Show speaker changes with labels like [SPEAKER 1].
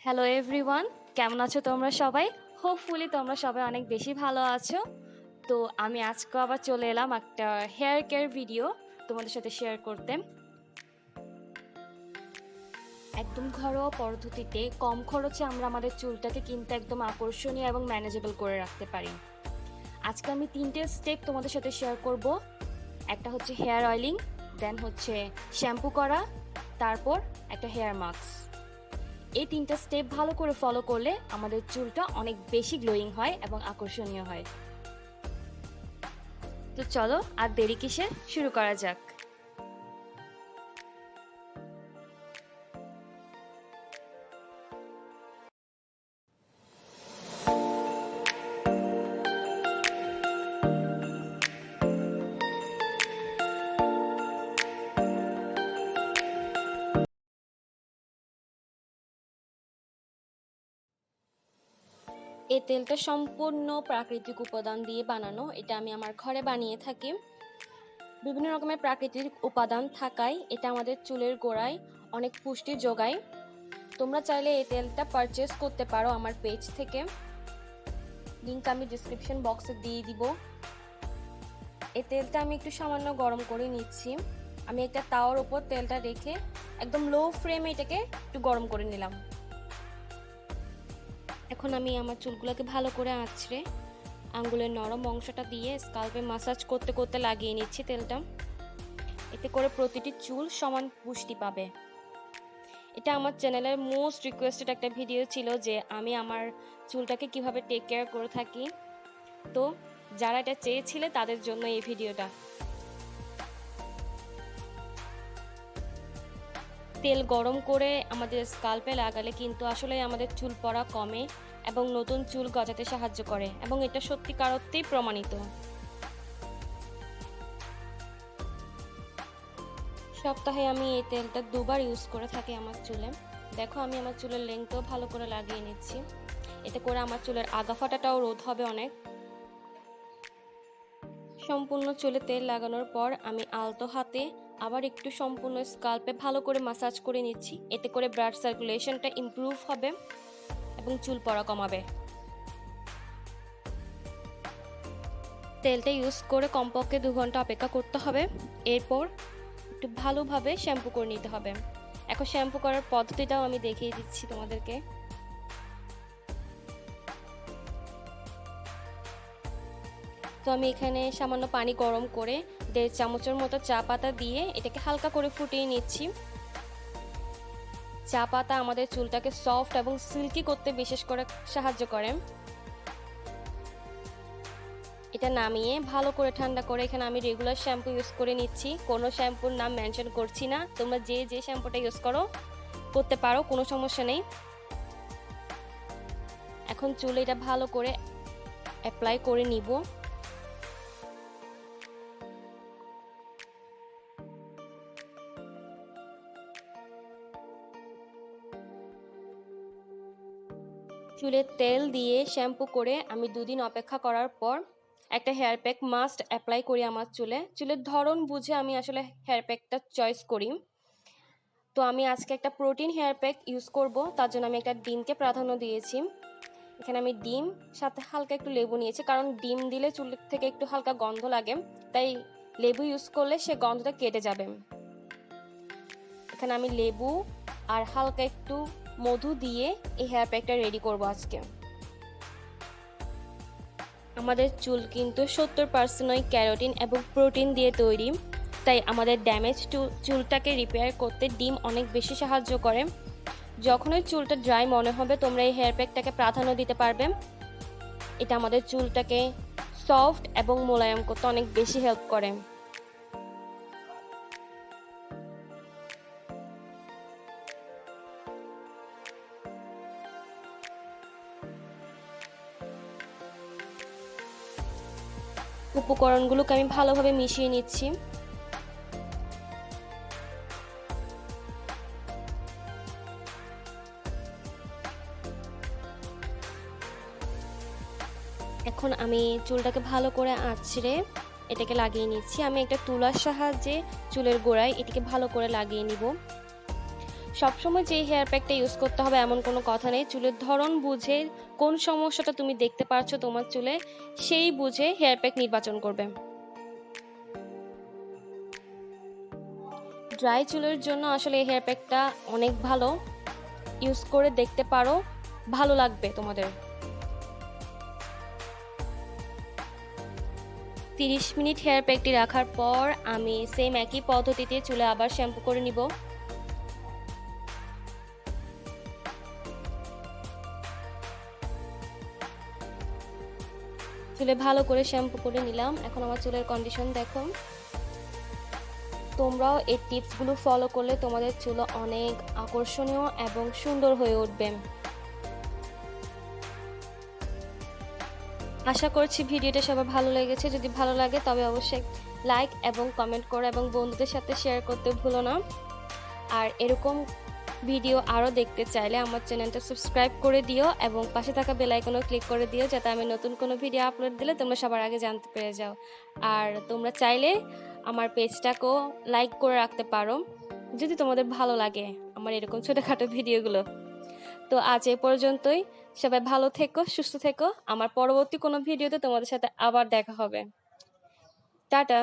[SPEAKER 1] Hello everyone, কেমন আছো তোমরা সবাই? হোপফুলি তোমরা সবাই অনেক বেশি ভালো আছো। তো আমি আজকে আবার চলে এলাম একটা হেয়ার কেয়ার ভিডিও তোমাদের সাথে শেয়ার করতে। একদম ঘরোয়া পদ্ধতিতে কম খরচে আমরা আমাদের চুলটাকে কিন্তু একদম আকর্ষণীয় এবং ম্যানেজেবল করে রাখতে পারি। আজকে আমি 3টে স্টেপ তোমাদের সাথে শেয়ার করব। একটা হচ্ছে হেয়ার অয়েলিং, দেন হচ্ছে শ্যাম্পু করা, তারপর একটা হেয়ার মাস্ক। এই 3টা স্টেপ ভালো করে ফলো করলে আমাদের চুলটা অনেক বেশি গ্লোয়িং হয় এবং আকর্ষণীয় হয়। তো চলো আর দেরি কিসের, শুরু করা যাক। এই তেলটা সম্পূর্ণ প্রাকৃতিক উপাদান দিয়ে বানানো। এটা আমি আমার ঘরে বানিয়ে থাকি। বিভিন্ন রকমের প্রাকৃতিক উপাদান থাকায় এটা আমাদের চুলের গোড়ায় অনেক পুষ্টি যোগায়। তোমরা চাইলে এই তেলটা পারচেজ করতে পারো আমার পেজ থেকে, লিংক আমি ডিসক্রিপশন বক্সে দিয়ে দিব। এই তেলটা আমি একটু সামান্য গরম করে নিচ্ছি। আমি একটা তাওয়ার উপর তেলটা রেখে একদম লো ফ্লেমে এটাকে একটু গরম করে নিলাম। এখন আমি আমার চুলগুলোকে ভালো করে আঁচড়ে আঙ্গুলের নরম অংশটা দিয়ে স্কাল্পে মাসাজ করতে করতে লাগিয়ে নিচ্ছি তেলটা। এতে করে প্রতিটি চুল সমান পুষ্টি পাবে। এটা আমার চ্যানেলের মোস্ট রিকোয়েস্টেড একটা ভিডিও ছিল যে আমি আমার চুলটাকে কিভাবে টেক কেয়ার করে থাকি। তো যারা এটা চেয়েছিলে তাদের জন্য এই ভিডিওটা। তেল গরম করে আমাদের স্কাল্পে লাগালে কিন্তু আসলে আমাদের চুল পড়া কমে এবং নতুন চুল গজাতে সাহায্য করে, এবং এটা সত্যিকার অর্থেই প্রমাণিত। সপ্তাহে আমি এই তেলটা 2বার ইউজ করে থাকি আমার চুলে। দেখো আমি আমার চুলের লেন্থও ভালো করে লাগিয়ে নিচ্ছি। এতে করে আমার চুলের আগা ফাটাটাও রোধ হবে অনেক। সম্পূর্ণ চুলে তেল লাগানোর পর আমি আলতো হাতে আবার একটু সম্পূর্ণ স্কাল্পে ভালো করে মাসাজ করে নিচ্ছি। এতে করে ব্লাড সার্কুলেশনটা ইমপ্রুভ হবে এবং চুল পড়া কমাবে। তেলটা ইউজ করে কমপক্ষে 2 ঘন্টা অপেক্ষা করতে হবে। এরপর একটু ভালোভাবে শ্যাম্পু করে নিতে হবে। এখন শ্যাম্পু করার পদ্ধতিটাও আমি দেখিয়ে দিচ্ছি তোমাদেরকে। তো আমি এখানে সামান্য পানি গরম করে 1.5 চামচের মতো চা পাতা দিয়ে এটাকে হালকা করে ফুটিয়ে নিচ্ছি। চা পাতা আমাদের চুলটাকে সফট এবং সিল্কি করতে বিশেষ করে সাহায্য করে। এটা নামিয়ে ভালো করে ঠান্ডা করে এখানে আমি রেগুলার শ্যাম্পু ইউজ করে নিচ্ছি। কোনো শ্যাম্পুর নাম মেনশন করছি না, তোমরা যে শ্যাম্পুটা ইউজ করতে পারো, কোনো সমস্যা নেই। এখন চুলে এটা ভালো করে অ্যাপ্লাই করে নিব। চুলে তেল দিয়ে শ্যাম্পু করে আমি 2 দিন অপেক্ষা করার পর একটা হেয়ার প্যাক মাস্ট অ্যাপ্লাই করি আমার চুলের ধরন বুঝে আমি আসলে হেয়ার প্যাকটা চয়েস করি। তো আমি আজকে একটা প্রোটিন হেয়ার প্যাক ইউজ করব, তার জন্য আমি একটা ডিমকে প্রাধান্য দিয়েছি। এখানে আমি ডিম সাথে হালকা একটু লেবু নিয়েছি, কারণ ডিম দিলে চুলের থেকে একটু হালকা গন্ধ লাগে, তাই লেবু ইউজ করলে সে গন্ধটা কেটে যাবে। এখানে আমি লেবু আর হালকা একটু মধু দিয়ে এই হেয়ার প্যাকটা রেডি করব আজকে। আমাদের চুল কিন্তু 70% ক্যারোটিন এবং প্রোটিন দিয়ে তৈরি, তাই আমাদের ড্যামেজ চুলটাকে রিপেয়ার করতে ডিম অনেক বেশি সাহায্য করে। যখনই চুলটা ড্রাই মনে হবে তোমরা এই হেয়ার প্যাকটাকে প্রাধান্য দিতে পারবে। এটা আমাদের চুলটাকে সফট এবং মোলায়েম করতে অনেক বেশি হেল্প করে। উপকরণগুলোকে আমি ভালোভাবে মিশিয়ে নিচ্ছি। এখন আমি চুলটাকে ভালো করে আঁচড়ে এটাকে লাগিয়ে নিচ্ছি। আমি একটা তুলার সাহায্যে চুলের গোড়ায় এটাকে ভালো করে লাগিয়ে নিব। সবসময় যে হেয়ার প্যাকটা ইউজ করতে হবে এমন কোনো কথা নেই। চুলের ধরন বুঝে, কোন সমস্যাটা তুমি দেখতে পাচ্ছ তোমার চুলে, সেই বুঝে হেয়ার প্যাক নির্বাচন করবে। ড্রাই চুলের জন্য আসলে এই হেয়ার প্যাকটা অনেক ভালো, ইউজ করে দেখতে পারো, ভালো লাগবে তোমাদের। 30 মিনিট হেয়ার প্যাকটি রাখার পর আমি সেম একই পদ্ধতিতে চুলে আবার শ্যাম্পু করে নিব। চুলে ভালো করে শ্যাম্পু করে নিলাম। এখন আমার চুলের কন্ডিশন দেখো। তোমরাও এই টিপসগুলো ফলো করলে তোমাদের চুল অনেক আকর্ষণীয় এবং সুন্দর হয়ে উঠবে। আশা করছি ভিডিওটা সবার ভালো লেগেছে। যদি ভালো লাগে তবে অবশ্যই লাইক এবং কমেন্ট করো এবং বন্ধুদের সাথে শেয়ার করতে ভুলো না। আর এরকম ভিডিও আরও দেখতে চাইলে আমার চ্যানেলটা সাবস্ক্রাইব করে দিও এবং পাশে থাকা বেল আইকনও ক্লিক করে দিও, যাতে আমি নতুন কোনো ভিডিও আপলোড দিলে তোমরা সবার আগে জানতে পেরে যাও। আর তোমরা চাইলে আমার পেজটাকেও লাইক করে রাখতে পারো যদি তোমাদের ভালো লাগে আমার এরকম ছোটোখাটো ভিডিওগুলো। তো আজ এই পর্যন্তই। সবাই ভালো থেকো, সুস্থ থেকো। আমার পরবর্তী কোনো ভিডিওতে তোমাদের সাথে আবার দেখা হবে। টাটা।